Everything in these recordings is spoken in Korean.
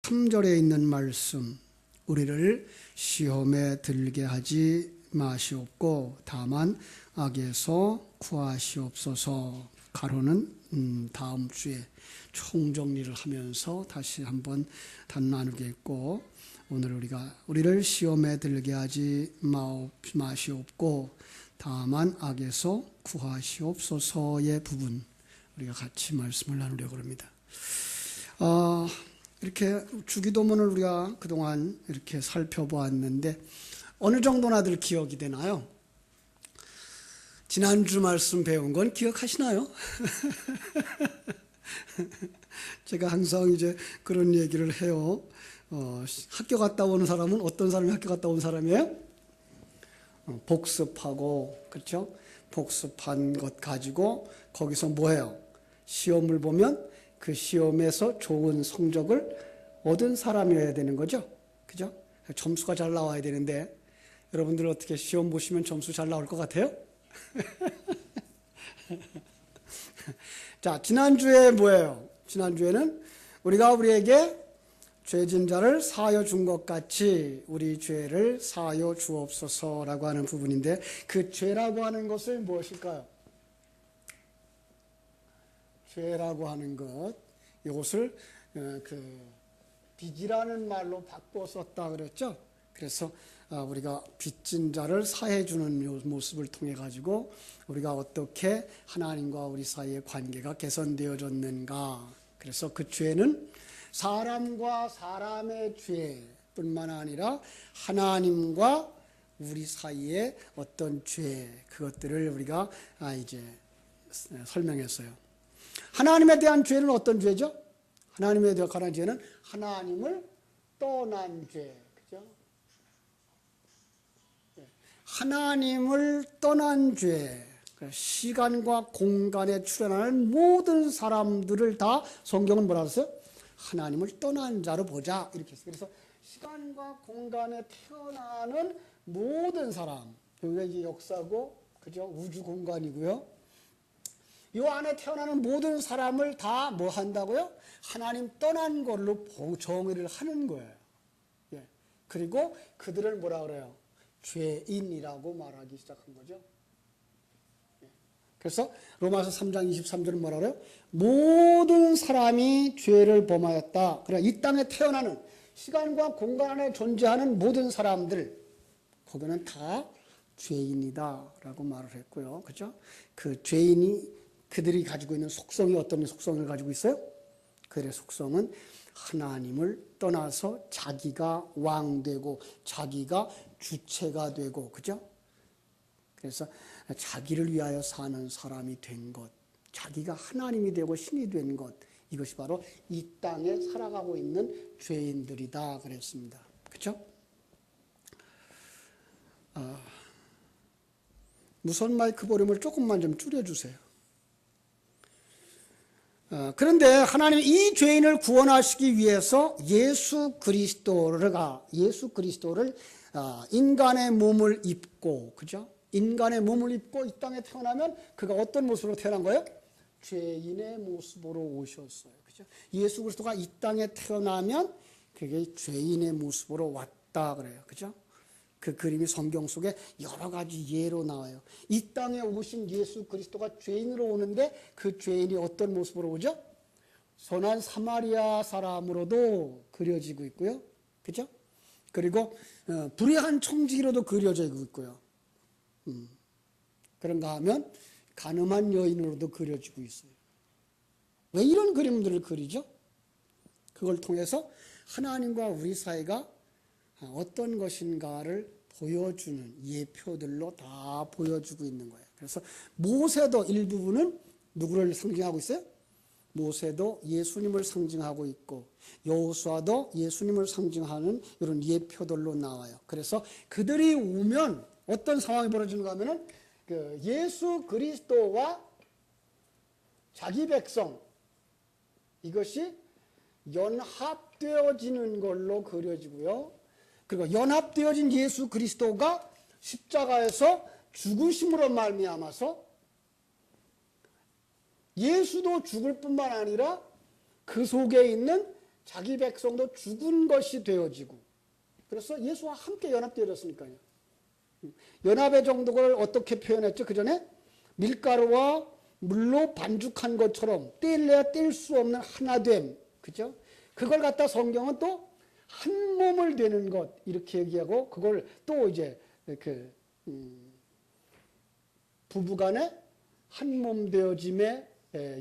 3절에 있는 말씀, 우리를 시험에 들게 하지 마시옵고 다만 악에서 구하시옵소서. 가로는 다음 주에 총정리를 하면서 다시 한번 나누겠고, 오늘 우리를 시험에 들게 하지 마시옵고 다만 악에서 구하시옵소서의 부분, 우리가 같이 말씀을 나누려고 합니다. 이렇게 주기도문을 우리가 그동안 이렇게 살펴보았는데 어느 정도나들 기억이 되나요? 지난주 말씀 배운 건 기억하시나요? 제가 항상 이제 그런 얘기를 해요. 학교 갔다 오는 사람은 어떤 사람이 학교 갔다 온 사람이에요? 복습하고, 그렇죠? 복습한 것 가지고 거기서 뭐해요? 시험을 보면 그 시험에서 좋은 성적을 얻은 사람이어야 되는 거죠. 그죠? 점수가 잘 나와야 되는데, 여러분들 어떻게 시험 보시면 점수 잘 나올 것 같아요? 자, 지난주에 뭐예요? 지난주에는 우리에게 죄진 자를 사하여 준 것 같이 우리 죄를 사하여 주옵소서라고 하는 부분인데, 그 죄라고 하는 것을 무엇일까요? 죄라고 하는 것, 이것을 빚이라는 말로 바꿔 썼다 그랬죠. 그래서 우리가 빚진 자를 사해 주는 모습을 통해 가지고 우리가 어떻게 하나님과 우리 사이의 관계가 개선되어졌는가. 그래서 그 죄는 사람과 사람의 죄뿐만 아니라 하나님과 우리 사이의 어떤 죄, 그것들을 우리가 이제 설명했어요. 하나님에 대한 죄는 어떤 죄죠? 하나님에 대한 죄는 하나님을 떠난 죄. 그죠? 하나님을 떠난 죄. 시간과 공간에 출현하는 모든 사람들을 다 성경은 뭐라 그랬어요? 하나님을 떠난 자로 보자. 이렇게 했어요. 그래서 시간과 공간에 태어나는 모든 사람. 여기가 이제 역사고, 그죠? 우주 공간이고요. 이 안에 태어나는 모든 사람을 다 뭐 한다고요? 하나님 떠난 걸로 정의를 하는 거예요. 예. 그리고 그들을 뭐라 그래요? 죄인이라고 말하기 시작한 거죠. 예. 그래서 로마서 3장 23절은 뭐라 그래요? 모든 사람이 죄를 범하였다. 그러나 이 땅에 태어나는 시간과 공간 안에 존재하는 모든 사람들, 거기는 다 죄인이다 라고 말을 했고요. 그죠? 그 죄인이 그들이 가지고 있는 속성이 어떤 속성을 가지고 있어요? 그들의 속성은 하나님을 떠나서 자기가 왕되고 자기가 주체가 되고, 그죠? 그래서 자기를 위하여 사는 사람이 된 것, 자기가 하나님이 되고 신이 된 것, 이것이 바로 이 땅에 살아가고 있는 죄인들이다 그랬습니다. 그렇죠? 무선 마이크 볼륨을 조금만 좀 줄여주세요. 그런데 하나님 이 죄인을 구원하시기 위해서 예수 그리스도를 인간의 몸을 입고, 그죠? 인간의 몸을 입고 이 땅에 태어나면 그가 어떤 모습으로 태어난 거예요? 죄인의 모습으로 오셨어요. 그죠? 예수 그리스도가 이 땅에 태어나면 그게 죄인의 모습으로 왔다 그래요. 그죠? 그 그림이 성경 속에 여러 가지 예로 나와요. 이 땅에 오신 예수 그리스도가 죄인으로 오는데 그 죄인이 어떤 모습으로 오죠? 선한 사마리아 사람으로도 그려지고 있고요. 그죠? 그리고 불의한 청지기로도 그려져 있고요. 그런가 하면 간음한 여인으로도 그려지고 있어요. 왜 이런 그림들을 그리죠? 그걸 통해서 하나님과 우리 사이가 어떤 것인가를 보여주는 예표들로 다 보여주고 있는 거예요. 그래서 모세도 일부분은 누구를 상징하고 있어요? 모세도 예수님을 상징하고 있고 여호수아도 예수님을 상징하는 이런 예표들로 나와요. 그래서 그들이 오면 어떤 상황이 벌어지는가 하면은 그 예수 그리스도와 자기 백성, 이것이 연합되어지는 걸로 그려지고요. 그리고 연합되어진 예수 그리스도가 십자가에서 죽으심으로 말미암아서 예수도 죽을 뿐만 아니라 그 속에 있는 자기 백성도 죽은 것이 되어지고, 그래서 예수와 함께 연합되어졌으니까요. 연합의 정도를 어떻게 표현했죠? 그 전에 밀가루와 물로 반죽한 것처럼 뗄래야 뗄 수 없는 하나됨, 그죠? 그걸 갖다 성경은 또 한 몸을 되는 것 이렇게 얘기하고, 그걸 또 이제 부부간에 한 몸 되어짐의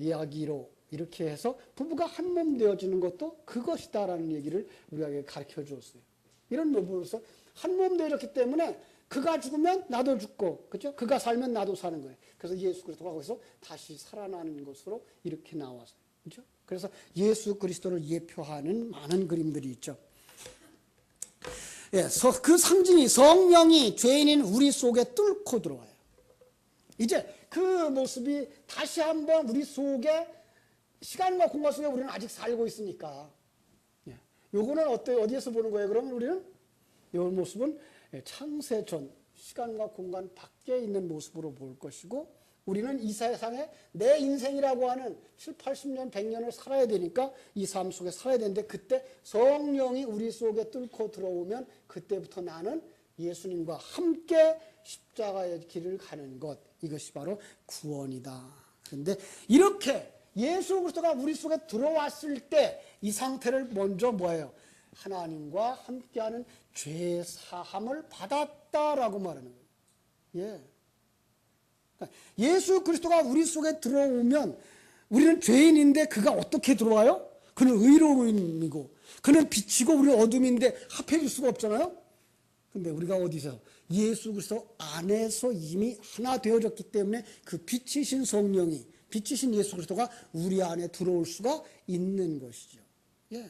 이야기로 이렇게 해서 부부가 한 몸 되어지는 것도 그것이다라는 얘기를 우리에게 가르쳐 주었어요. 이런 부분으로서 한 몸 되어졌기 때문에 그가 죽으면 나도 죽고, 그죠? 그가 살면 나도 사는 거예요. 그래서 예수 그리스도가 거기서 다시 살아나는 것으로 이렇게 나와서, 그죠? 그래서 예수 그리스도를 예표하는 많은 그림들이 있죠. 예, 그 상징이 성령이 죄인인 우리 속에 뚫고 들어와요. 이제 그 모습이 다시 한번 우리 속에, 시간과 공간 속에 우리는 아직 살고 있으니까. 예, 요거는 어디에서 보는 거예요? 그러면 우리는 이 모습은 창세 전 시간과 공간 밖에 있는 모습으로 볼 것이고, 우리는 이 세상에 내 인생이라고 하는 7, 80년, 100년을 살아야 되니까 이 삶 속에 살아야 되는데, 그때 성령이 우리 속에 뚫고 들어오면 그때부터 나는 예수님과 함께 십자가의 길을 가는 것, 이것이 바로 구원이다. 그런데 이렇게 예수 그리스도가 우리 속에 들어왔을 때 이 상태를 먼저 뭐예요? 하나님과 함께하는 죄 사함을 받았다라고 말하는 거예요. 예. 예수 그리스도가 우리 속에 들어오면 우리는 죄인인데 그가 어떻게 들어와요? 그는 의로움이고 그는 빛이고 우리는 어둠인데 합해질 수가 없잖아요. 근데 우리가 어디서? 예수 그리스도 안에서 이미 하나 되어졌기 때문에 그 빛이신 성령이, 빛이신 예수 그리스도가 우리 안에 들어올 수가 있는 것이죠. 예.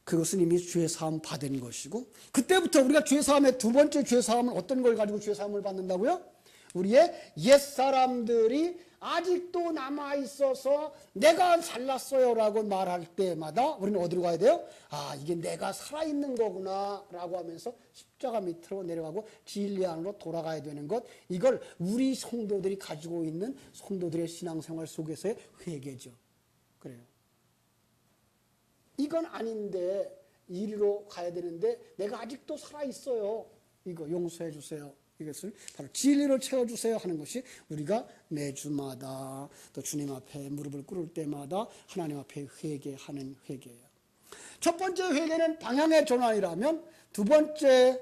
그것은 이미 죄사함 받은 것이고, 그때부터 우리가 죄사함의 두 번째 죄사함은 어떤 걸 가지고 죄사함을 받는다고요? 우리의 옛사람들이 아직도 남아있어서 내가 잘났어요 라고 말할 때마다 우리는 어디로 가야 돼요? 아, 이게 내가 살아있는 거구나 라고 하면서 십자가 밑으로 내려가고 진리 안으로 돌아가야 되는 것, 이걸 우리 성도들이 가지고 있는 성도들의 신앙생활 속에서의 회개죠. 그래요. 이건 아닌데 이리로 가야 되는데 내가 아직도 살아있어요. 이거 용서해 주세요. 이것을 바로 진리를 채워주세요 하는 것이 우리가 매주마다 또 주님 앞에 무릎을 꿇을 때마다 하나님 앞에 회개하는 회개예요. 첫 번째 회개는 방향의 전환이라면, 두 번째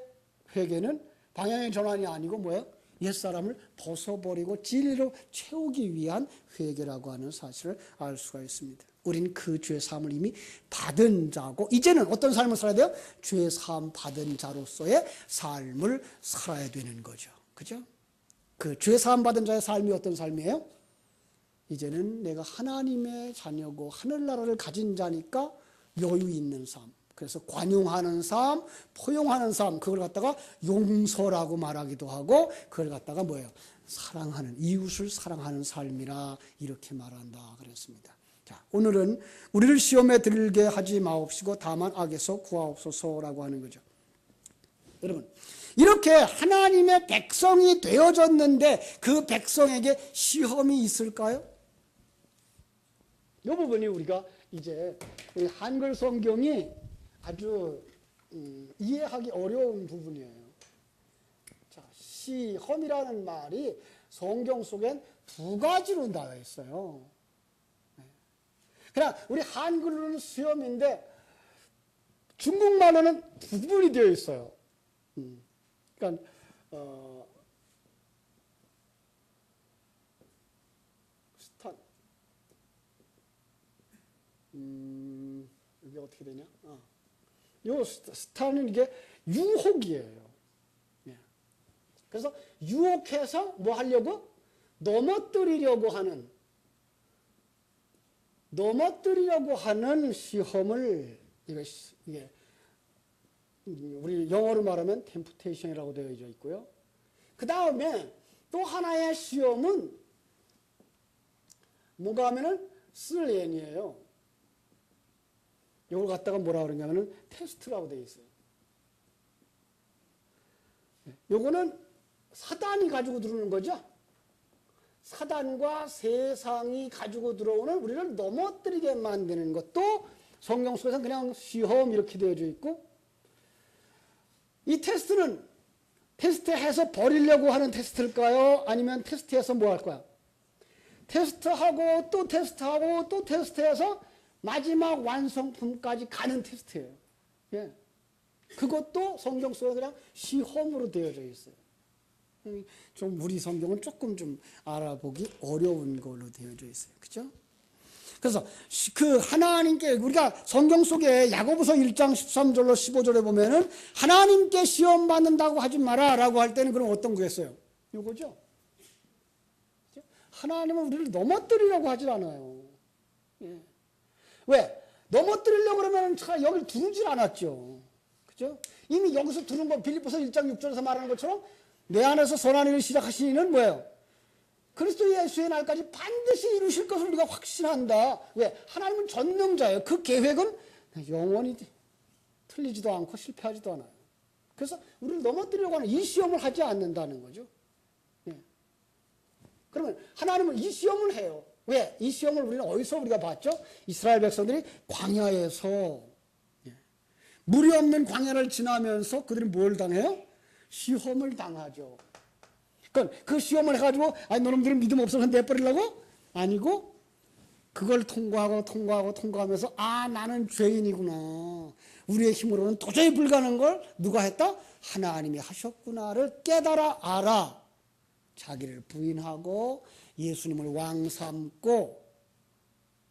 회개는 방향의 전환이 아니고 뭐예요? 옛사람을 벗어버리고 진리로 채우기 위한 회개라고 하는 사실을 알 수가 있습니다. 우린 그 죄사함을 이미 받은 자고, 이제는 어떤 삶을 살아야 돼요? 죄사함 받은 자로서의 삶을 살아야 되는 거죠. 그죠? 그 죄사함 받은 자의 삶이 어떤 삶이에요? 이제는 내가 하나님의 자녀고 하늘나라를 가진 자니까 여유 있는 삶, 그래서 관용하는 삶, 포용하는 삶, 그걸 갖다가 용서라고 말하기도 하고, 그걸 갖다가 뭐예요? 사랑하는, 이웃을 사랑하는 삶이라 이렇게 말한다 그랬습니다. 자, 오늘은 우리를 시험에 들게 하지 마옵시고 다만 악에서 구하옵소서라고 하는 거죠. 여러분, 이렇게 하나님의 백성이 되어졌는데 그 백성에게 시험이 있을까요? 이 부분이 우리가 이제 한글 성경이 아주 이해하기 어려운 부분이에요. 자, 시험이라는 말이 성경 속엔 두 가지로 나와 있어요. 그냥 우리 한글로는 시험인데 중국말로는 구분이 되어 있어요. 그러니까 스탄, 이게 어떻게 되냐? 요 스탄은 이게 유혹이에요. 그래서 유혹해서 뭐 하려고? 넘어뜨리려고 하는 시험을, 이게 우리 영어로 말하면 템프테이션이라고 되어 있고요. 그 다음에 또 하나의 시험은 뭔가 하면은 슬렌이에요. 이걸 갖다가 뭐라 그러냐면은 테스트라고 되어 있어요. 요거는 사단이 가지고 들어오는 거죠. 사단과 세상이 가지고 들어오는 우리를 넘어뜨리게 만드는 것도 성경 속에서 그냥 시험 이렇게 되어져 있고, 이 테스트는 테스트해서 버리려고 하는 테스트일까요? 아니면 테스트해서 뭐 할 거야? 테스트하고 또 테스트하고 또 테스트해서 마지막 완성품까지 가는 테스트예요. 예. 그것도 성경 속에 그냥 시험으로 되어져 있어요. 좀 우리 성경은 조금 좀 알아보기 어려운 걸로 되어져 있어요. 그죠? 그래서 그 하나님께 우리가 성경 속에 야고보서 1장 13절로 15절에 보면은 하나님께 시험 받는다고 하지 마라라고 할 때는 그럼 어떤 거겠어요? 이거죠. 하나님은 우리를 넘어뜨리려고 하질 않아요. 예. 왜? 넘어뜨리려고 그러면 여기 두질 않았죠. 그죠? 이미 여기서 두는 거 빌립보서 1장 6절에서 말하는 것처럼 내 안에서 선한 일을 시작하신 이는 뭐예요? 그리스도 예수의 날까지 반드시 이루실 것을 우리가 확신한다. 왜? 하나님은 전능자예요. 그 계획은 영원히 틀리지도 않고 실패하지도 않아요. 그래서 우리를 넘어뜨리려고 하는 이 시험을 하지 않는다는 거죠. 예. 그러면 하나님은 이 시험을 해요. 왜? 이 시험을 우리는 어디서 우리가 봤죠? 이스라엘 백성들이 광야에서, 예, 물이 없는 광야를 지나면서 그들이 뭘 당해요? 시험을 당하죠. 그러니까 그 시험을 해가지고 아니 너놈들은 믿음 없어서 내버리려고? 아니고 그걸 통과하면서 아 나는 죄인이구나. 우리의 힘으로는 도저히 불가능한 걸 누가 했다? 하나님이 하셨구나를 깨달아 알아. 자기를 부인하고 예수님을 왕 삼고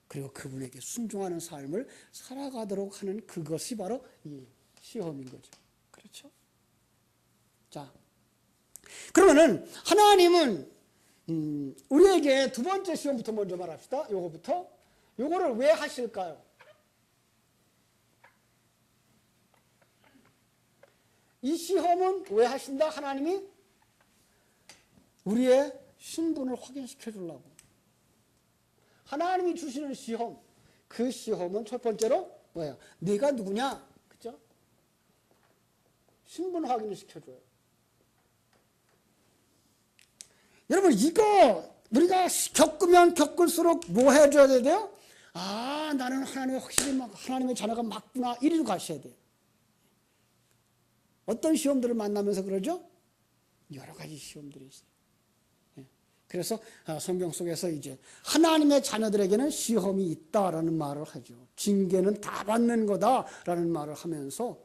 그리고 그분에게 순종하는 삶을 살아가도록 하는 그것이 바로 이 시험인 거죠. 그렇죠? 자, 그러면은 하나님은 우리에게 두 번째 시험부터 먼저 말합시다. 요거부터. 요거를 왜 하실까요? 이 시험은 왜 하신다? 하나님이 우리의 신분을 확인시켜 주려고. 하나님이 주시는 시험, 그 시험은 첫 번째로 뭐예요? 네가 누구냐? 그죠? 신분 확인을 시켜줘요. 여러분 이거 우리가 겪으면 겪을수록 뭐 해줘야 돼요? 아 나는 하나님의 확실히 하나님의 자녀가 맞구나 이리로 가셔야 돼요. 어떤 시험들을 만나면서 그러죠? 여러 가지 시험들이 있어요. 그래서 성경 속에서 이제 하나님의 자녀들에게는 시험이 있다라는 말을 하죠. 징계는 다 받는 거다라는 말을 하면서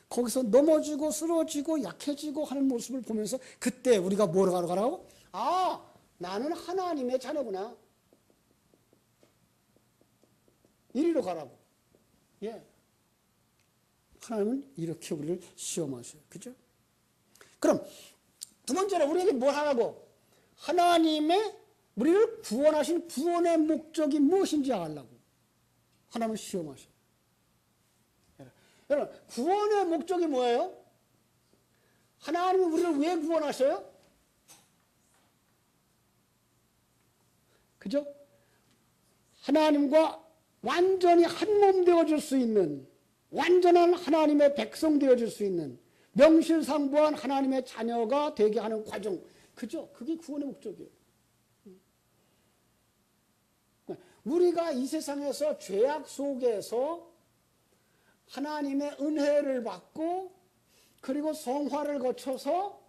거기서 넘어지고 쓰러지고 약해지고 하는 모습을 보면서 그때 우리가 뭐라고 하라고? 아, 나는 하나님의 자녀구나. 이리로 가라고. 예. 하나님은 이렇게 우리를 시험하셔요. 그죠? 그럼 두 번째로 우리에게 뭘 하라고? 하나님의 우리를 구원하신 구원의 목적이 무엇인지 알라고. 하나님은 시험하셔요. 여러분, 구원의 목적이 뭐예요? 하나님이 우리를 왜 구원하셔요? 그죠? 하나님과 완전히 한 몸 되어줄 수 있는, 완전한 하나님의 백성 되어줄 수 있는, 명실상부한 하나님의 자녀가 되게 하는 과정. 그죠? 그게 구원의 목적이에요. 우리가 이 세상에서 죄악 속에서 하나님의 은혜를 받고 그리고 성화를 거쳐서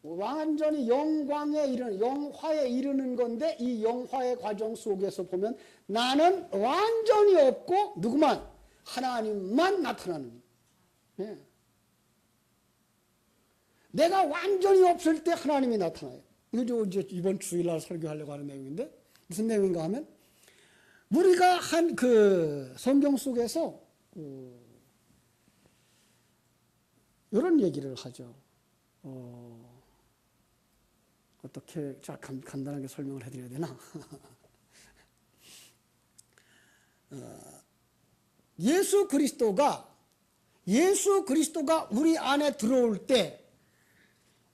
완전히 영광에 이르는, 영화에 이르는 건데 이 영화의 과정 속에서 보면 나는 완전히 없고 누구만? 하나님만 나타나는. 예. 내가 완전히 없을 때 하나님이 나타나요. 이거 이제 이번 주일날 설교하려고 하는 내용인데 무슨 내용인가 하면 우리가 한 그 성경 속에서 이런 얘기를 하죠. 어떻게 간단하게 설명을 해드려야 되나? 예수 그리스도가 우리 안에 들어올 때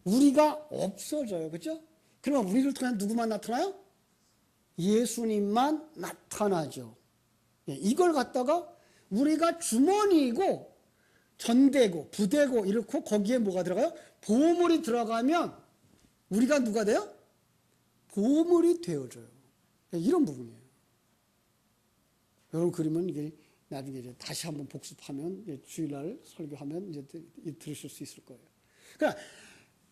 우리가 없어져요. 그죠? 그러면 우리를 통해 누구만 나타나요? 예수님만 나타나죠. 이걸 갖다가 우리가 주머니이고 전대고 부대고 이렇고 거기에 뭐가 들어가요? 보물이 들어가면 우리가 누가 돼요? 보물이 되어줘요. 이런 부분이에요. 이런 그림은 이게 나중에 이제 다시 한번 복습하면 주일날 설교하면 이제 들으실 수 있을 거예요. 그러니까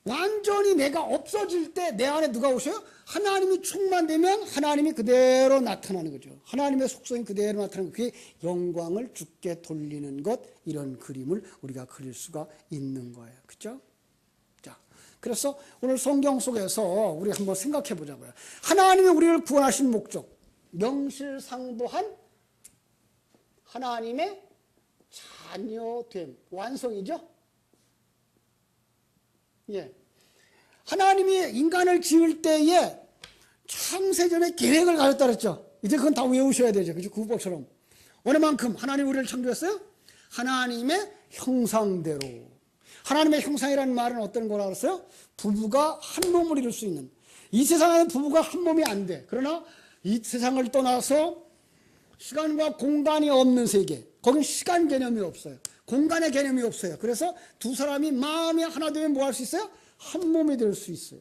완전히 내가 없어질 때 내 안에 누가 오셔요? 하나님이 충만되면 하나님이 그대로 나타나는 거죠. 하나님의 속성이 그대로 나타나는 것, 그게 영광을 주께 돌리는 것, 이런 그림을 우리가 그릴 수가 있는 거예요. 그렇죠? 자, 그래서 오늘 성경 속에서 우리 한번 생각해 보자고요. 하나님이 우리를 구원하신 목적, 명실상부한 하나님의 자녀됨, 완성이죠? 예. 하나님이 인간을 지을 때에 창세전에 계획을 가졌다 그랬죠. 이제 그건 다 외우셔야 되죠. 그죠? 구법처럼. 어느 만큼 하나님이 우리를 창조했어요? 하나님의 형상대로. 하나님의 형상이라는 말은 어떤 거라 그랬어요? 부부가 한 몸을 이룰 수 있는. 이 세상에는 부부가 한 몸이 안 돼. 그러나 이 세상을 떠나서 시간과 공간이 없는 세계. 거긴 시간 개념이 없어요. 공간의 개념이 없어요. 그래서 두 사람이 마음이 하나 되면 뭐 할 수 있어요? 한 몸이 될 수 있어요.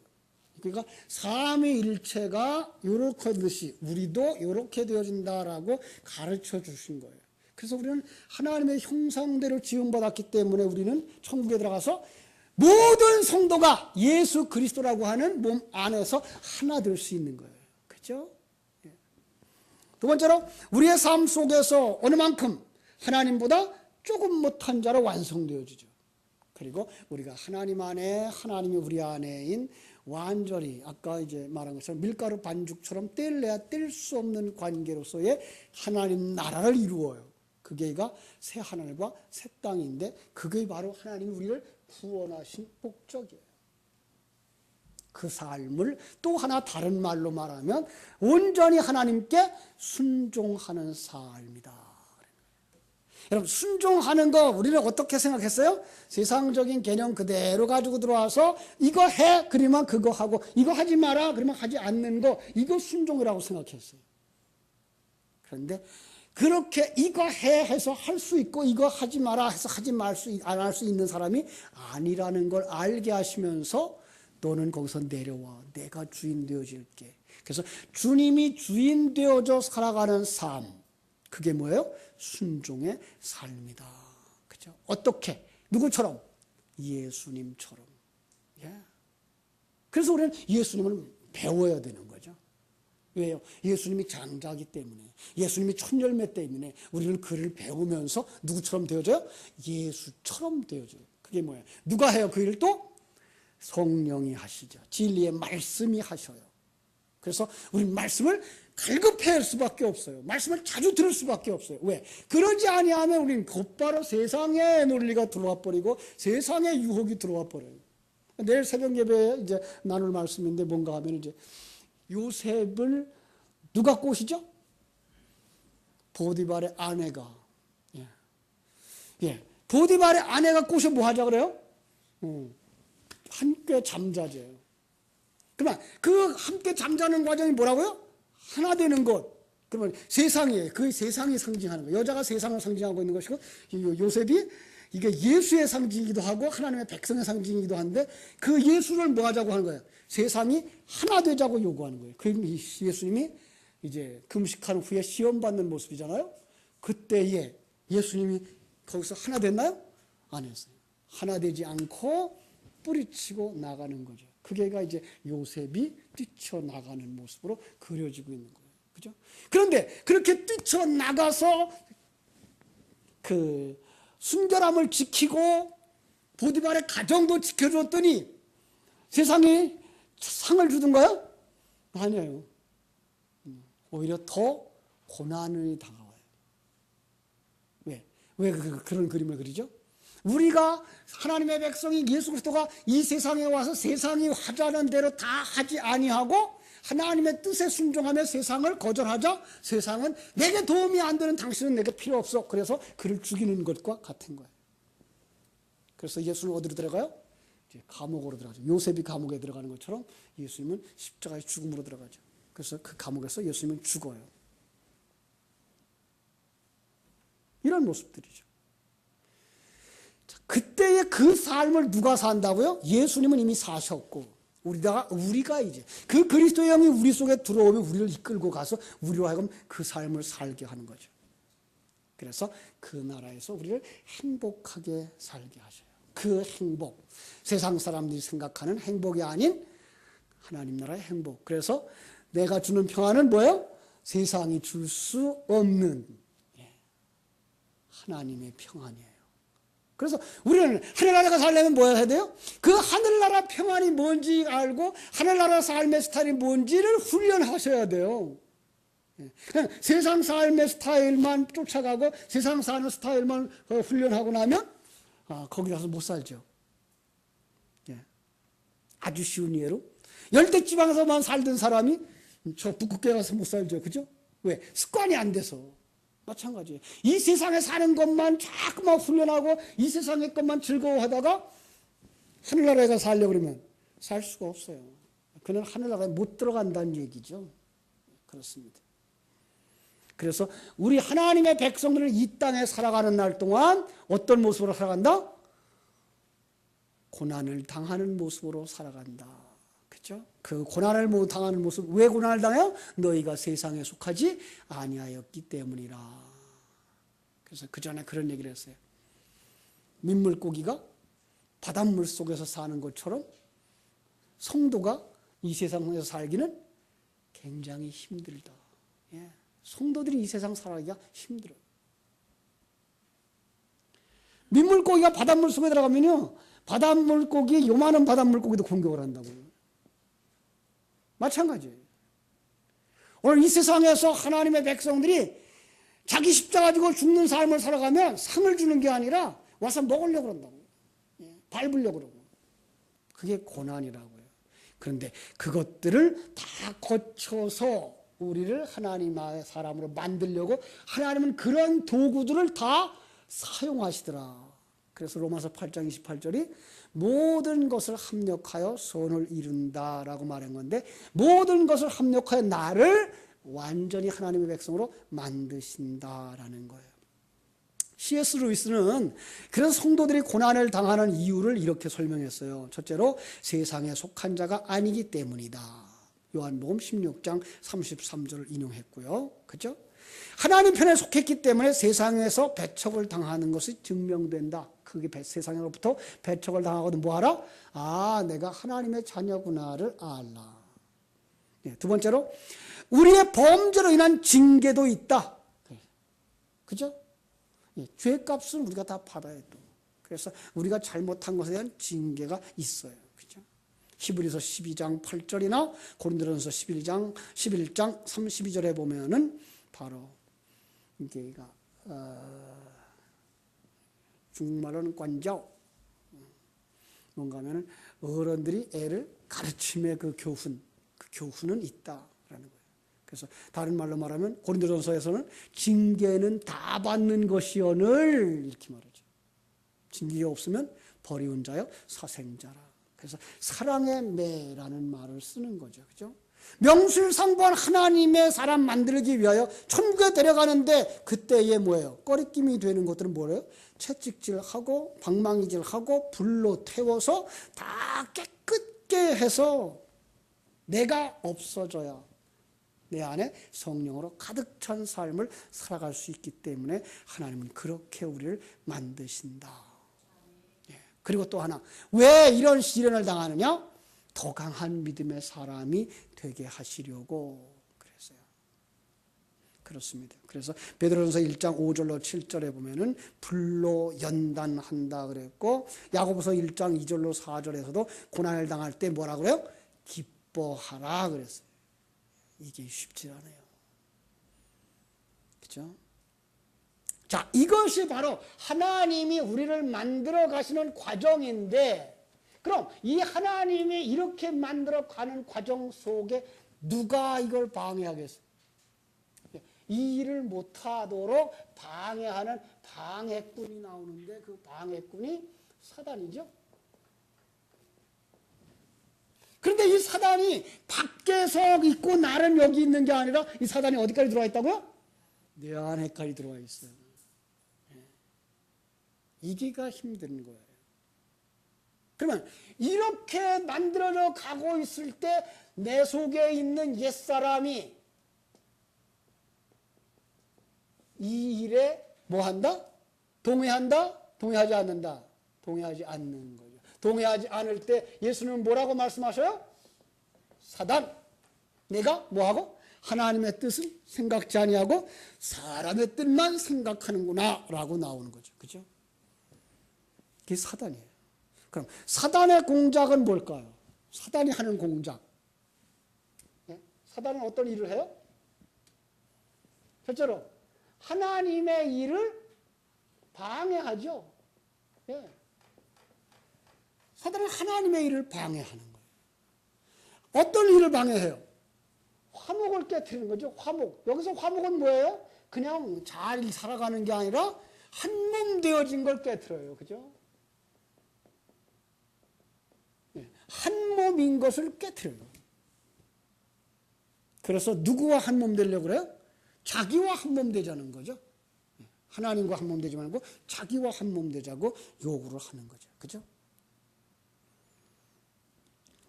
그러니까 삼위일체가 이렇게 듯이 우리도 이렇게 되어진다라고 가르쳐 주신 거예요. 그래서 우리는 하나님의 형상대로 지음받았기 때문에 우리는 천국에 들어가서 모든 성도가 예수 그리스도라고 하는 몸 안에서 하나 될 수 있는 거예요. 그렇죠? 두 번째로 우리의 삶 속에서 어느 만큼 하나님보다 조금 못한 자로 완성되어지죠. 그리고 우리가 하나님 안에, 하나님이 우리 안에인 완전히 아까 이제 말한 것처럼 밀가루 반죽처럼 뗄래야 뗄 수 없는 관계로서의 하나님 나라를 이루어요. 그게가 새 하늘과 새 땅인데 그게 바로 하나님이 우리를 구원하신 목적이에요. 그 삶을 또 하나 다른 말로 말하면 온전히 하나님께 순종하는 삶이다. 여러분, 순종하는 거 우리는 어떻게 생각했어요? 세상적인 개념 그대로 가지고 들어와서 이거 해 그러면 그거 하고, 이거 하지 마라 그러면 하지 않는 거, 이거 순종이라고 생각했어요. 그런데 그렇게 이거 해 해서 할 수 있고 이거 하지 마라 해서 하지 말 수 안 할 수 있는 사람이 아니라는 걸 알게 하시면서 너는 거기서 내려와, 내가 주인 되어줄게. 그래서 주님이 주인 되어져 살아가는 삶, 그게 뭐예요? 순종의 삶이다. 그죠? 어떻게? 누구처럼? 예수님처럼. 예. 그래서 우리는 예수님을 배워야 되는 거죠. 왜요? 예수님이 장자이기 때문에, 예수님이 첫 열매 때문에 우리는 그를 배우면서 누구처럼 되어져요? 예수처럼 되어져요. 그게 뭐예요? 누가 해요? 그 일을 또? 성령이 하시죠. 진리의 말씀이 하셔요. 그래서 우리 말씀을 갈급해야 할 수밖에 없어요. 말씀을 자주 들을 수밖에 없어요. 왜? 그러지 아니하면 우리는 곧바로 세상의 논리가 들어와 버리고 세상의 유혹이 들어와 버려요. 내일 새벽 예배에 이제 나눌 말씀인데 뭔가 하면 이제 요셉을 누가 꼬시죠? 보디발의 아내가. 예. 예. 보디발의 아내가 꼬셔 뭐 하자 그래요? 함께 잠자재요. 그러면 그 함께 잠자는 과정이 뭐라고요? 하나 되는 것. 그러면 세상이에요. 그 세상이 상징하는 거예요. 여자가 세상을 상징하고 있는 것이고, 요셉이 이게 예수의 상징이기도 하고 하나님의 백성의 상징이기도 한데 그 예수를 뭐 하자고 하는 거예요? 세상이 하나 되자고 요구하는 거예요. 그 예수님이 이제 금식한 후에 시험받는 모습이잖아요. 그때에 예수님이 거기서 하나 됐나요? 안 했어요. 하나 되지 않고 뿌리치고 나가는 거죠. 그게가 이제 요셉이 뛰쳐나가는 모습으로 그려지고 있는 거예요. 그죠? 그런데 그렇게 뛰쳐나가서 그 순결함을 지키고 보디발의 가정도 지켜줬더니 세상이 상을 주던가요? 아니에요. 오히려 더 고난이 다가와요. 왜 그런 그림을 그리죠? 우리가 하나님의 백성이 예수 그리스도가 이 세상에 와서 세상이 하자는 대로 다 하지 아니하고 하나님의 뜻에 순종하며 세상을 거절하자 세상은 내게 도움이 안 되는 당신은 내게 필요 없어. 그래서 그를 죽이는 것과 같은 거예요. 그래서 예수는 어디로 들어가요? 이제 감옥으로 들어가죠. 요셉이 감옥에 들어가는 것처럼 예수님은 십자가의 죽음으로 들어가죠. 그래서 그 감옥에서 예수님은 죽어요. 이런 모습들이죠. 그때의 그 삶을 누가 산다고요? 예수님은 이미 사셨고 우리가 이제 그 그리스도의 영이 우리 속에 들어오면 우리를 이끌고 가서 우리로 하여금 그 삶을 살게 하는 거죠. 그래서 그 나라에서 우리를 행복하게 살게 하셔요. 그 행복, 세상 사람들이 생각하는 행복이 아닌 하나님 나라의 행복. 그래서 내가 주는 평안은 뭐예요? 세상이 줄 수 없는 하나님의 평안이에요. 그래서 우리는 하늘나라가 살려면 뭐 해야 돼요? 그 하늘나라 평안이 뭔지 알고 하늘나라 삶의 스타일이 뭔지를 훈련하셔야 돼요. 그냥 세상 삶의 스타일만 쫓아가고 세상 사는 스타일만 훈련하고 나면 거기 가서 못 살죠. 아주 쉬운 예로 열대지방에서만 살던 사람이 저 북극에 가서 못 살죠. 그죠? 왜? 습관이 안 돼서. 마찬가지예요. 이 세상에 사는 것만 자꾸만 훈련하고 이 세상의 것만 즐거워하다가 하늘나라에 가서 살려고 그러면 살 수가 없어요. 그는 하늘나라에 못 들어간다는 얘기죠. 그렇습니다. 그래서 우리 하나님의 백성들은 이 땅에 살아가는 날 동안 어떤 모습으로 살아간다? 고난을 당하는 모습으로 살아간다. 그렇죠? 그 고난을 당하는 모습, 왜 고난을 당해요? 너희가 세상에 속하지 아니하였기 때문이라. 그래서 그 전에 그런 얘기를 했어요. 민물고기가 바닷물 속에서 사는 것처럼 성도가 이 세상에서 살기는 굉장히 힘들다. 성도들이 이 세상 살아가기가 힘들어요. 민물고기가 바닷물 속에 들어가면요, 바닷물고기, 요만한 바닷물고기도 공격을 한다고요. 마찬가지예요. 오늘 이 세상에서 하나님의 백성들이 자기 십자가 지고 죽는 삶을 살아가면 상을 주는 게 아니라 와서 먹으려고 그런다고요. 밟으려고 그러고. 그게 고난이라고요. 그런데 그것들을 다 거쳐서 우리를 하나님의 사람으로 만들려고 하나님은 그런 도구들을 다 사용하시더라. 그래서 로마서 8장 28절이 모든 것을 합력하여 선을 이룬다라고 말한 건데, 모든 것을 합력하여 나를 완전히 하나님의 백성으로 만드신다라는 거예요. C.S. 루이스는 그래서 성도들이 고난을 당하는 이유를 이렇게 설명했어요. 첫째로 세상에 속한 자가 아니기 때문이다. 요한복음 16장 33절을 인용했고요. 그렇죠? 하나님 편에 속했기 때문에 세상에서 배척을 당하는 것이 증명된다. 그게 세상으로부터 배척을 당하거든 뭐하라? 아, 내가 하나님의 자녀구나를 알라. 두 번째로 우리의 범죄로 인한 징계도 있다. 그죠? 죄값은 우리가 다 받아야 돼. 그래서 우리가 잘못한 것에 대한 징계가 있어요. 그죠? 히브리서 12장 8절이나 고린도전서 11장 32절에 보면은 바로 이게 중국말로는 관자오, 뭔가 하면은 어른들이 애를 가르침의 그 교훈은 있다라는 거예요. 그래서 다른 말로 말하면 고린도전서에서는 징계는 다 받는 것이오늘 이렇게 말하죠. 징계가 없으면 버리운 자여 사생자라. 그래서 사랑의 매라는 말을 쓰는 거죠. 그죠? 명실상부한 하나님의 사람 만들기 위하여 천국에 데려가는데 그때에 뭐예요? 꺼리낌이 되는 것들은 뭐예요? 채찍질하고 방망이질하고 불로 태워서 다 깨끗게 해서 내가 없어져야 내 안에 성령으로 가득 찬 삶을 살아갈 수 있기 때문에 하나님은 그렇게 우리를 만드신다. 그리고 또 하나, 왜 이런 시련을 당하느냐? 더 강한 믿음의 사람이 되게 하시려고 그랬어요. 그렇습니다. 그래서 베드로전서 1장 5절로 7절에 보면은 불로 연단한다 그랬고, 야고보서 1장 2절로 4절에서도 고난을 당할 때 뭐라 그래요? 기뻐하라 그랬어요. 이게 쉽지 않아요. 그렇죠? 자, 이것이 바로 하나님이 우리를 만들어 가시는 과정인데, 그럼 이 하나님이 이렇게 만들어 가는 과정 속에 누가 이걸 방해하겠어요? 이 일을 못하도록 방해하는 방해꾼이 나오는데 그 방해꾼이 사단이죠. 그런데 이 사단이 밖에서 있고 나는 여기 있는 게 아니라 이 사단이 어디까지 들어와 있다고요? 내 안에까지 들어와 있어요. 이기가 힘든 거예요. 그러면 이렇게 만들어져 가고 있을 때 내 속에 있는 옛사람이 이 일에 뭐 한다? 동의한다? 동의하지 않는다? 동의하지 않는 거죠. 동의하지 않을 때 예수님은 뭐라고 말씀하셔요? 사단, 내가 뭐하고? 하나님의 뜻은 생각지 아니하고 사람의 뜻만 생각하는구나 라고 나오는 거죠. 그죠? 그게 사단이에요. 그럼 사단의 공작은 뭘까요? 사단이 하는 공작. 네? 사단은 어떤 일을 해요? 첫째로 하나님의 일을 방해하죠. 예. 사단은 하나님의 일을 방해하는 거예요. 어떤 일을 방해해요? 화목을 깨트리는 거죠. 화목. 여기서 화목은 뭐예요? 그냥 잘 살아가는 게 아니라 한 몸 되어진 걸 깨트려요. 그죠? 예. 한 몸인 것을 깨트려요. 그래서 누구와 한 몸 되려고 그래요? 자기와 한 몸 되자는 거죠. 하나님과 한 몸 되지 말고 자기와 한 몸 되자고 요구를 하는 거죠. 그죠?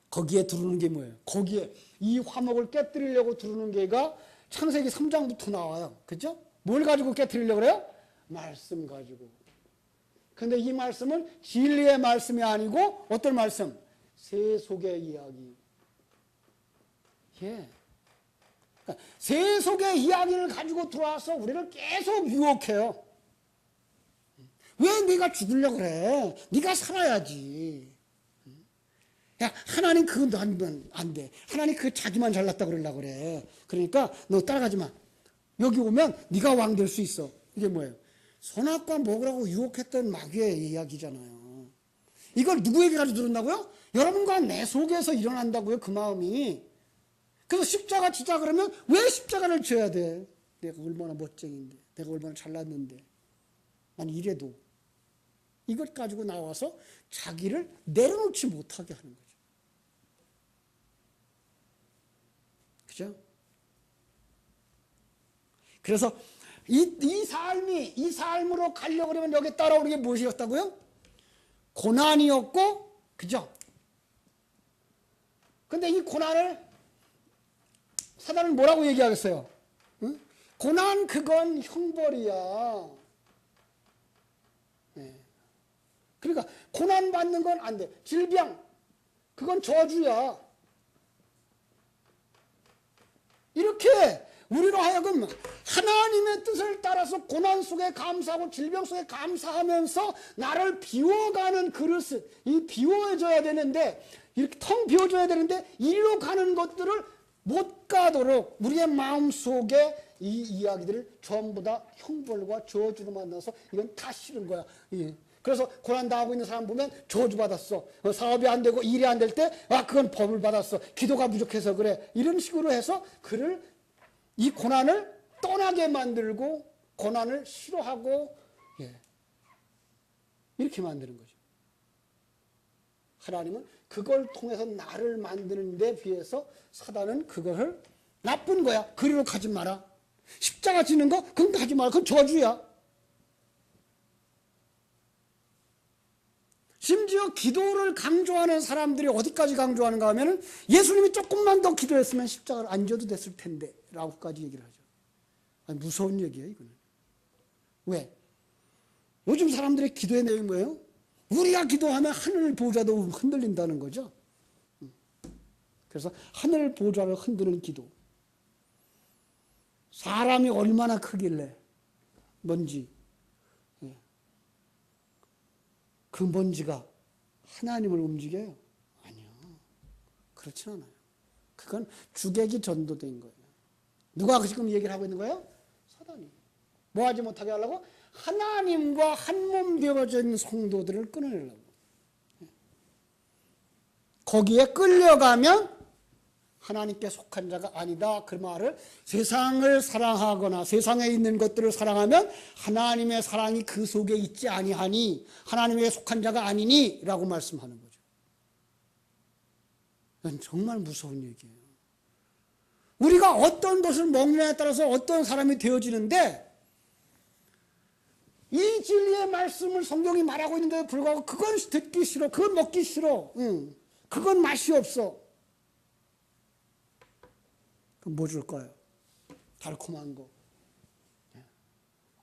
거기에 두르는 게 뭐예요? 거기에 이 화목을 깨뜨리려고 두르는 게가 창세기 3장부터 나와요. 그죠? 뭘 가지고 깨뜨리려고 그래요? 말씀 가지고. 근데 이 말씀은 진리의 말씀이 아니고 어떤 말씀? 세속의 이야기. 예. 그러니까 세속의 이야기를 가지고 들어와서 우리를 계속 유혹해요. 왜 네가 죽으려고 그래? 네가 살아야지. 야, 하나님 그거 안 돼. 하나님 그 자기만 잘났다 그러려고 그래. 그러니까 너 따라가지 마. 여기 오면 네가 왕 될 수 있어. 이게 뭐예요? 선악과 먹으라고 유혹했던 마귀의 이야기잖아요. 이걸 누구에게 가지고 들었나고요? 여러분과 내 속에서 일어난다고요. 그 마음이. 그래서 십자가 지자 그러면 왜 십자가를 져야 돼? 내가 얼마나 멋쟁인데, 내가 얼마나 잘났는데, 난 이래도 이것 가지고 나와서 자기를 내려놓지 못하게 하는 거죠. 그죠? 그래서 이 삶으로 가려고 그러면 여기 따라오는 게 무엇이었다고요? 고난이었고, 그죠? 근데 이 고난을 사단은 뭐라고 얘기하겠어요? 응? 고난 그건 형벌이야. 네. 그러니까 고난 받는 건 안 돼. 질병 그건 저주야. 이렇게 우리로 하여금 하나님의 뜻을 따라서 고난 속에 감사하고 질병 속에 감사하면서 나를 비워가는 그릇을 이 비워줘야 되는데 이렇게 텅 비워줘야 되는데 이리로 가는 것들을 못 가도록 우리의 마음속에 이 이야기들을 전부 다 형벌과 저주로 만나서 이건 다 싫은 거야. 예. 그래서 고난 당하고 있는 사람 보면 저주받았어. 사업이 안 되고 일이 안 될 때 그건 법을 받았어. 기도가 부족해서 그래. 이런 식으로 해서 그를 이 고난을 떠나게 만들고 고난을 싫어하고 예. 이렇게 만드는 거죠. 하나님은 그걸 통해서 나를 만드는 데 비해서 사단은 그것을 나쁜 거야. 그리로 가지 마라. 십자가 지는 거 그건 가지 마라. 그건 저주야. 심지어 기도를 강조하는 사람들이 어디까지 강조하는가 하면 예수님이 조금만 더 기도했으면 십자가를 안 져도 됐을 텐데 라고까지 얘기를 하죠. 아니, 무서운 얘기예요 이거는. 왜? 요즘 사람들의 기도의 내용이 뭐예요? 우리가 기도하면 하늘 보좌도 흔들린다는 거죠. 그래서 하늘 보좌를 흔드는 기도. 사람이 얼마나 크길래 먼지. 그 먼지가 하나님을 움직여요? 아니요. 그렇진 않아요. 그건 주객이 전도된 거예요. 누가 지금 얘기를 하고 있는 거예요? 사단이. 뭐 하지 못하게 하려고? 하나님과 한 몸 되어진 성도들을 끊으려고. 거기에 끌려가면 하나님께 속한 자가 아니다. 그 말을 세상을 사랑하거나 세상에 있는 것들을 사랑하면 하나님의 사랑이 그 속에 있지 아니하니 하나님에 속한 자가 아니니 라고 말씀하는 거죠. 이건 정말 무서운 얘기예요. 우리가 어떤 것을 먹느냐에 따라서 어떤 사람이 되어지는데 이 진리의 말씀을 성경이 말하고 있는데도 불구하고 그건 듣기 싫어. 그건 먹기 싫어. 응. 그건 맛이 없어. 그럼 뭐 줄 거예요? 달콤한 거.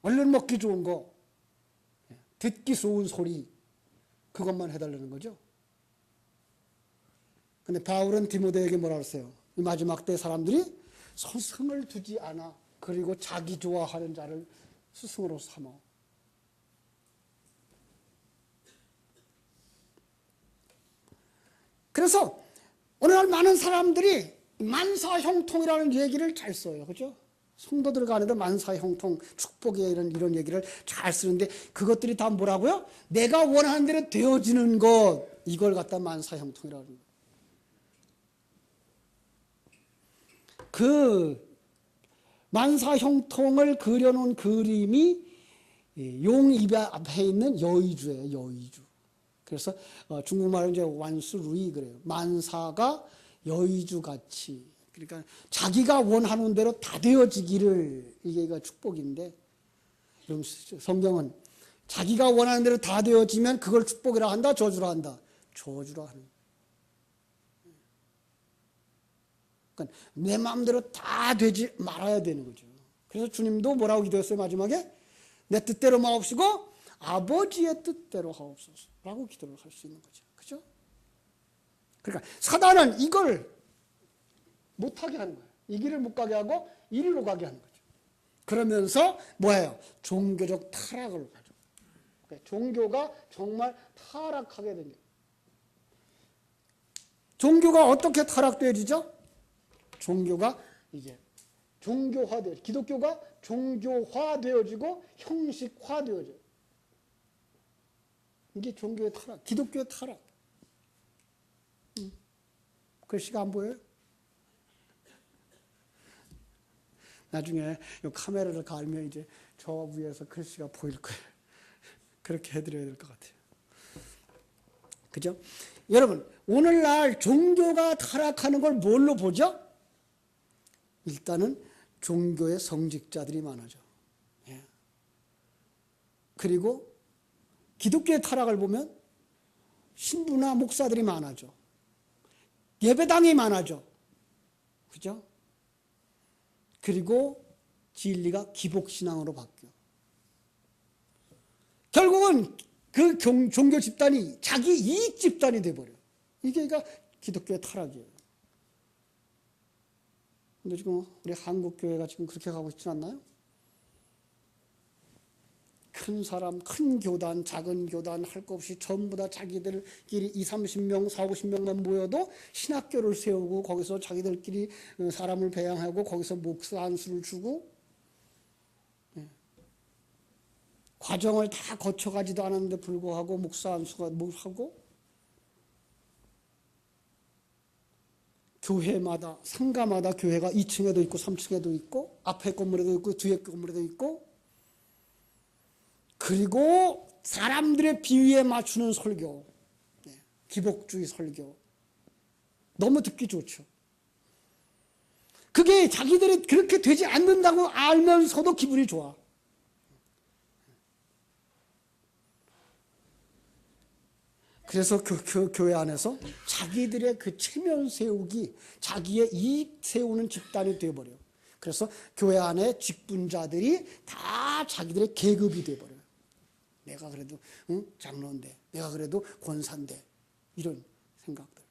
얼른 먹기 좋은 거. 듣기 좋은 소리. 그것만 해달라는 거죠. 근데 바울은 디모데에게 뭐라 그랬어요? 이 마지막 때 사람들이 스승을 두지 않아. 그리고 자기 좋아하는 자를 스승으로 삼어. 그래서 오늘날 많은 사람들이 만사형통이라는 얘기를 잘 써요. 그죠? 성도들 간에도 만사형통, 축복의 이런 얘기를 잘 쓰는데 그것들이 다 뭐라고요? 내가 원하는 대로 되어지는 것. 이걸 갖다 만사형통이라고 합니다. 그 만사형통을 그려놓은 그림이 용 입 앞에 있는 여의주예요. 여의주. 그래서 중국말은 이제 완수루이 그래요. 만사가 여의주같이. 그러니까 자기가 원하는 대로 다 되어지기를 이게 축복인데 성경은 자기가 원하는 대로 다 되어지면 그걸 축복이라 한다, 저주라 한다. 저주라 하는. 그러니까 내 마음대로 다 되지 말아야 되는 거죠. 그래서 주님도 뭐라고 기도했어요 마지막에? 내 뜻대로 마옵시고 아버지의 뜻대로 하옵소서라고 기도를 할 수 있는 거죠. 그죠? 그러니까 사단은 이걸 못하게 하는 거예요. 이 길을 못 가게 하고 이리로 가게 하는 거죠. 그러면서 뭐예요? 종교적 타락을 가죠. 그러니까 종교가 정말 타락하게 됩니다. 종교가 어떻게 타락되어지죠? 종교가 이제 종교화되어, 기독교가 종교화되어지고 형식화되어져요. 이게 종교의 타락, 기독교의 타락. 글씨가 안 보여요? 나중에 이 카메라를 갈면 이제 저 위에서 글씨가 보일 거예요. 그렇게 해드려야 될 것 같아요. 그죠? 여러분, 오늘날 종교가 타락하는 걸 뭘로 보죠? 일단은 종교의 성직자들이 많아져. 예. 그리고 기독교의 타락을 보면 신부나 목사들이 많아져. 예배당이 많아져. 그죠? 그리고 진리가 기복신앙으로 바뀌어. 결국은 그 종교 집단이 자기 이익 집단이 돼버려. 이게 그러니까 기독교의 타락이에요. 근데 지금 우리 한국교회가 지금 그렇게 가고 있지 않나요? 큰 사람, 큰 교단, 작은 교단 할 것 없이 전부 다 자기들끼리 20, 30명, 40, 50명만 모여도 신학교를 세우고 거기서 자기들끼리 사람을 배양하고 거기서 목사 한 수를 주고 과정을 다 거쳐가지도 않았는데 불구하고 목사 한 수가 뭘 하고 교회마다 상가마다 교회가 2층에도 있고 3층에도 있고 앞에 건물에도 있고 뒤에 건물에도 있고 그리고 사람들의 비위에 맞추는 설교, 기복주의 설교 너무 듣기 좋죠. 그게 자기들이 그렇게 되지 않는다고 알면서도 기분이 좋아. 그래서 교회 안에서 자기들의 그 체면 세우기, 자기의 이익 세우는 집단이 되어버려요. 그래서 교회 안에 직분자들이 다 자기들의 계급이 되어버려요. 내가 그래도 장로인데, 내가 그래도 권사인데, 이런 생각들.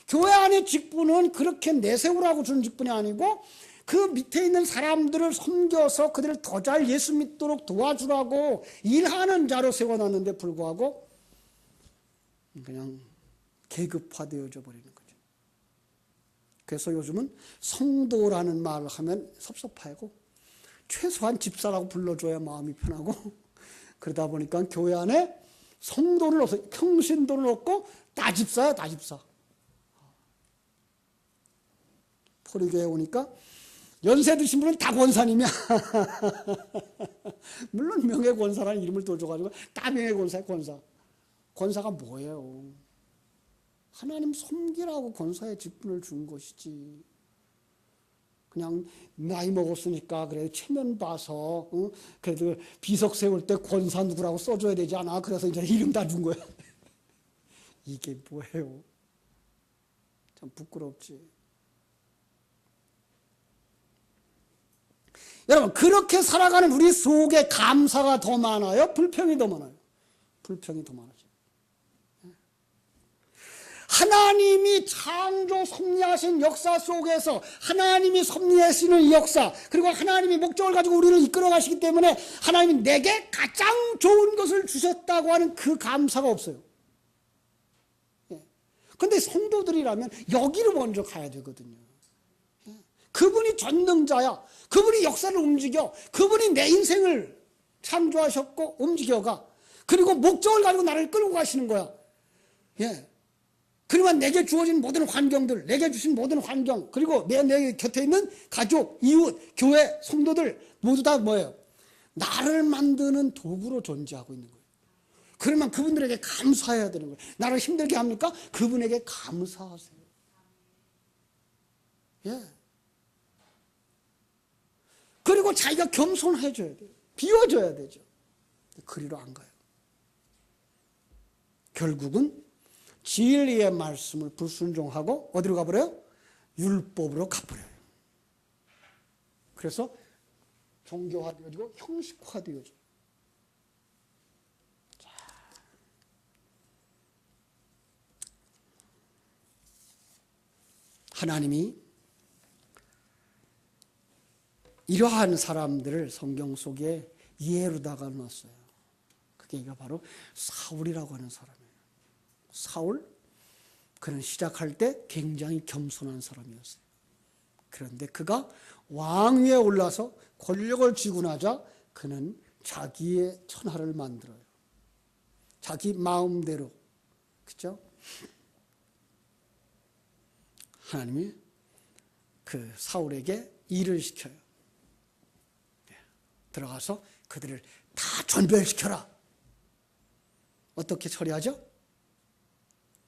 교회 안의 직분은 그렇게 내세우라고 주는 직분이 아니고 그 밑에 있는 사람들을 섬겨서 그들을 더 잘 예수 믿도록 도와주라고 일하는 자로 세워놨는데 불구하고 그냥 계급화되어져 버리는 거죠. 그래서 요즘은 성도라는 말을 하면 섭섭하고 최소한 집사라고 불러줘야 마음이 편하고 그러다 보니까 교회 안에 성도를 넣어서 평신도를 넣고 다 집사야, 다 집사. 포리교회 오니까 연세 드신 분은 다 권사님이야. 물론 명예권사라는 이름을 또 줘가지고 다 명예권사야, 권사. 권사가 뭐예요? 하나님 섬기라고 권사의 직분을 준 것이지. 그냥 나이 먹었으니까 그래 체면 봐서 그래도 비석 세울 때 권사 누구라고 써줘야 되지 않아? 그래서 이제 이름 다 준 거야. 이게 뭐예요? 참 부끄럽지. 여러분 그렇게 살아가는 우리 속에 감사가 더 많아요? 불평이 더 많아요? 불평이 더 많아요. 하나님이 창조 섭리하신 역사 속에서 하나님이 섭리하시는 역사 그리고 하나님이 목적을 가지고 우리를 이끌어 가시기 때문에 하나님이 내게 가장 좋은 것을 주셨다고 하는 그 감사가 없어요. 그런데 성도들이라면 여기로 먼저 가야 되거든요. 그분이 전능자야. 그분이 역사를 움직여. 그분이 내 인생을 창조하셨고 움직여가. 그리고 목적을 가지고 나를 끌고 가시는 거야. 예. 그러면 내게 주어진 모든 환경들, 내게 주신 모든 환경, 그리고 내 곁에 있는 가족, 이웃, 교회, 성도들 모두 다 뭐예요? 나를 만드는 도구로 존재하고 있는 거예요. 그러면 그분들에게 감사해야 되는 거예요. 나를 힘들게 합니까? 그분에게 감사하세요. 예. 그리고 자기가 겸손해져야 돼요. 비워줘야 되죠. 그리로 안 가요. 결국은 진리의 말씀을 불순종하고 어디로 가버려요? 율법으로 가버려요. 그래서 종교화되어지고 형식화되어져요. 하나님이 이러한 사람들을 성경 속에 예루다가 넣었어요. 그게 바로 사울이라고 하는 사람이에요. 사울, 그는 시작할 때 굉장히 겸손한 사람이었어요. 그런데 그가 왕위에 올라서 권력을 쥐고 나자 그는 자기의 천하를 만들어요. 자기 마음대로. 그렇죠? 하나님이 그 사울에게 일을 시켜요. 들어가서 그들을 다 전멸시켜라. 어떻게 처리하죠?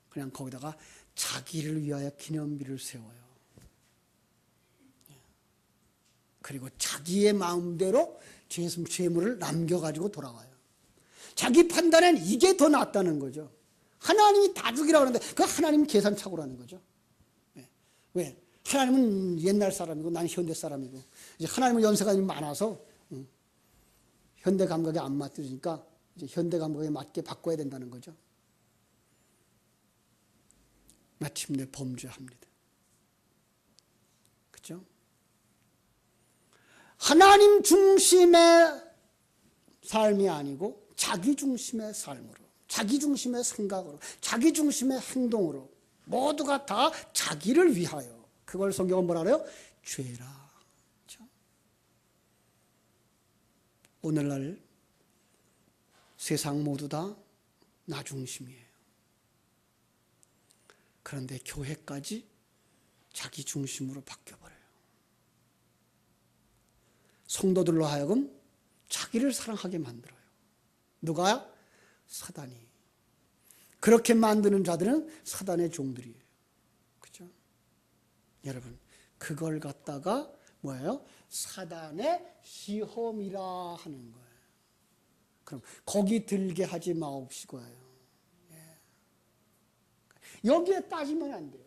그냥 거기다가 자기를 위하여 기념비를 세워요. 그리고 자기의 마음대로 재물을 남겨가지고 돌아와요. 자기 판단엔 이게 더 낫다는 거죠. 하나님이 다 죽이라고 하는데 그 하나님 계산착오라는 거죠. 왜? 하나님은 옛날 사람이고 난 현대 사람이고 이제 하나님은 연세가 많아서 현대 감각에 안 맞으니까 이제 현대 감각에 맞게 바꿔야 된다는 거죠. 마침내 범죄합니다. 그렇죠? 하나님 중심의 삶이 아니고 자기 중심의 삶으로, 자기 중심의 생각으로, 자기 중심의 행동으로 모두가 다 자기를 위하여. 그걸 성경은 뭐라 그래요? 죄라. 그렇죠? 오늘날 세상 모두 다 나 중심이에요. 그런데 교회까지 자기 중심으로 바뀌어버려요. 성도들로 하여금 자기를 사랑하게 만들어요. 누가요? 사단이. 그렇게 만드는 자들은 사단의 종들이에요. 그렇죠? 여러분, 그걸 갖다가 뭐예요? 사단의 시험이라 하는 거예요. 그럼 거기 들게 하지 마옵시고요. 여기에 빠지면 안 돼요.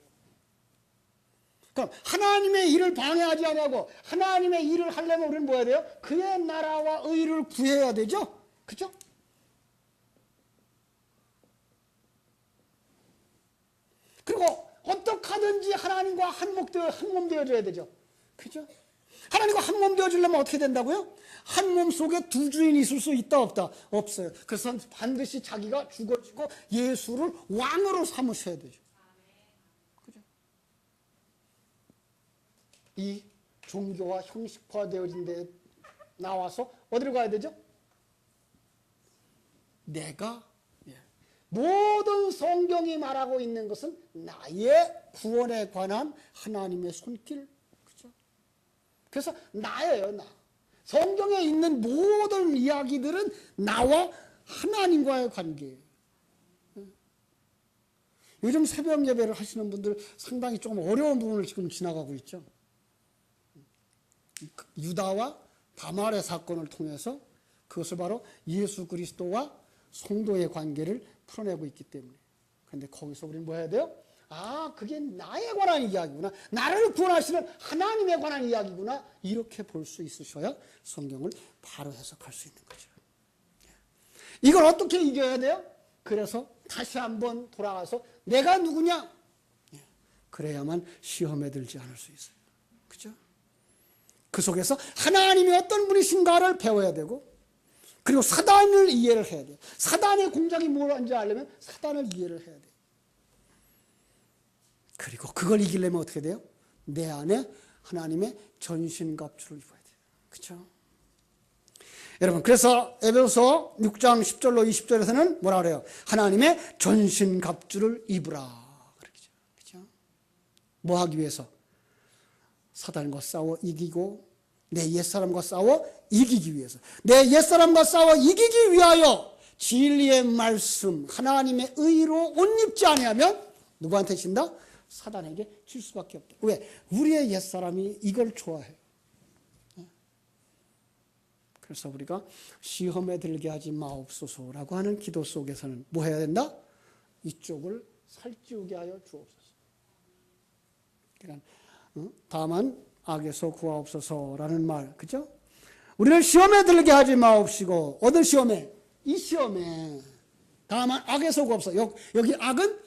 그럼 하나님의 일을 방해하지 않냐고 하나님의 일을 하려면 우리는 뭐 해야 돼요? 그의 나라와 의를 구해야 되죠? 그렇죠? 그리고 어떻게 하든지 하나님과 한 몸 되어줘야 되죠. 그렇죠? 하나님과 한 몸 되어주려면 어떻게 된다고요? 한 몸 속에 두 주인이 있을 수 있다 없다? 없어요. 그래서 반드시 자기가 죽어지고 예수를 왕으로 삼으셔야 되죠. 그죠? 이 종교와 형식화되어진 데 나와서 어디로 가야 되죠? 내가 모든 성경이 말하고 있는 것은 나의 구원에 관한 하나님의 손길. 그죠? 그래서 나예요, 나. 성경에 있는 모든 이야기들은 나와 하나님과의 관계예요. 요즘 새벽 예배를 하시는 분들 상당히 조금 어려운 부분을 지금 지나가고 있죠. 유다와 다말의 사건을 통해서 그것을 바로 예수 그리스도와 성도의 관계를 풀어내고 있기 때문에. 그런데 거기서 우리는 뭐 해야 돼요? 아, 그게 나에 관한 이야기구나. 나를 구원하시는 하나님에 관한 이야기구나. 이렇게 볼 수 있으셔야 성경을 바로 해석할 수 있는 거죠. 이걸 어떻게 이겨야 돼요? 그래서 다시 한번 돌아가서 내가 누구냐? 그래야만 시험에 들지 않을 수 있어요. 그죠? 그 속에서 하나님이 어떤 분이신가를 배워야 되고, 그리고 사단을 이해를 해야 돼요. 사단의 공작이 뭐라는지 알려면 사단을 이해를 해야 돼요. 그리고 그걸 이기려면 어떻게 돼요? 내 안에 하나님의 전신갑주를 입어야 돼요. 그렇죠? 여러분, 그래서 에베소서 6장 10절로 20절에서는 뭐라 그래요? 하나님의 전신갑주를 입으라. 그렇죠? 그렇죠? 뭐 하기 위해서? 사단과 싸워 이기고 내 옛사람과 싸워 이기기 위해서, 내 옛사람과 싸워 이기기 위하여 진리의 말씀, 하나님의 의로 옷 입지 아니하면 누구한테 진다? 사단에게 질 수밖에 없다. 왜? 우리의 옛사람이 이걸 좋아해요. 그래서 우리가 시험에 들게 하지 마옵소서라고 하는 기도 속에서는 뭐 해야 된다? 이쪽을 살찌우게 하여 주옵소서. 그러니까 다만 악에서 구하옵소서라는 말, 그죠? 우리를 시험에 들게 하지 마옵시고, 어떤 시험에? 이 시험에. 다만 악에서 구하옵소서. 여기 악은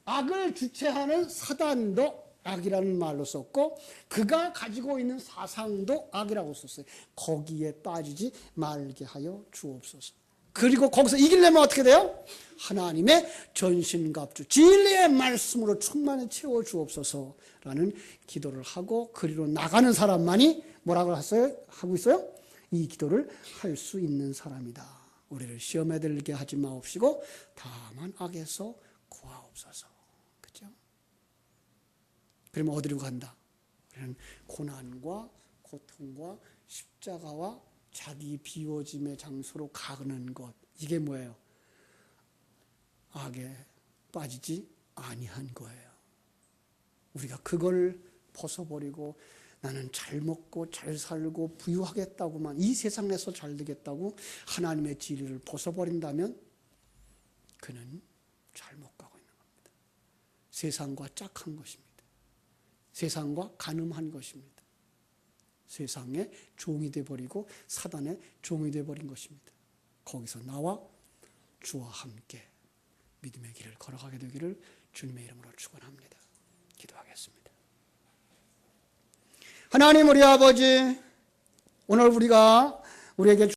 악을 주체하는 사단도 악이라는 말로 썼고, 그가 가지고 있는 사상도 악이라고 썼어요. 거기에 빠지지 말게 하여 주옵소서. 그리고 거기서 이기려면 어떻게 돼요? 하나님의 전신갑주, 진리의 말씀으로 충만히 채워 주옵소서라는 기도를 하고, 그리로 나가는 사람만이 뭐라고 하고 있어요? 이 기도를 할 수 있는 사람이다. 우리를 시험에 들게 하지 마옵시고 다만 악에서 구하옵소서. 그렇죠? 그러면 어디로 간다? 우리는 고난과 고통과 십자가와 자기 비워짐의 장소로 가는 것. 이게 뭐예요? 악에 빠지지 아니한 거예요. 우리가 그걸 벗어버리고 나는 잘 먹고 잘 살고 부유하겠다고만, 이 세상에서 잘 되겠다고 하나님의 진리를 벗어버린다면 그는 잘못 가고 있는 겁니다. 세상과 짝한 것입니다. 세상과 간음한 것입니다. 세상의 종이 되어버리고 사단의 종이 되어버린 것입니다. 거기서 나와 주와 함께 믿음의 길을 걸어가게 되기를 주님의 이름으로 축원합니다. 기도하겠습니다. 하나님 우리 아버지, 오늘 우리에게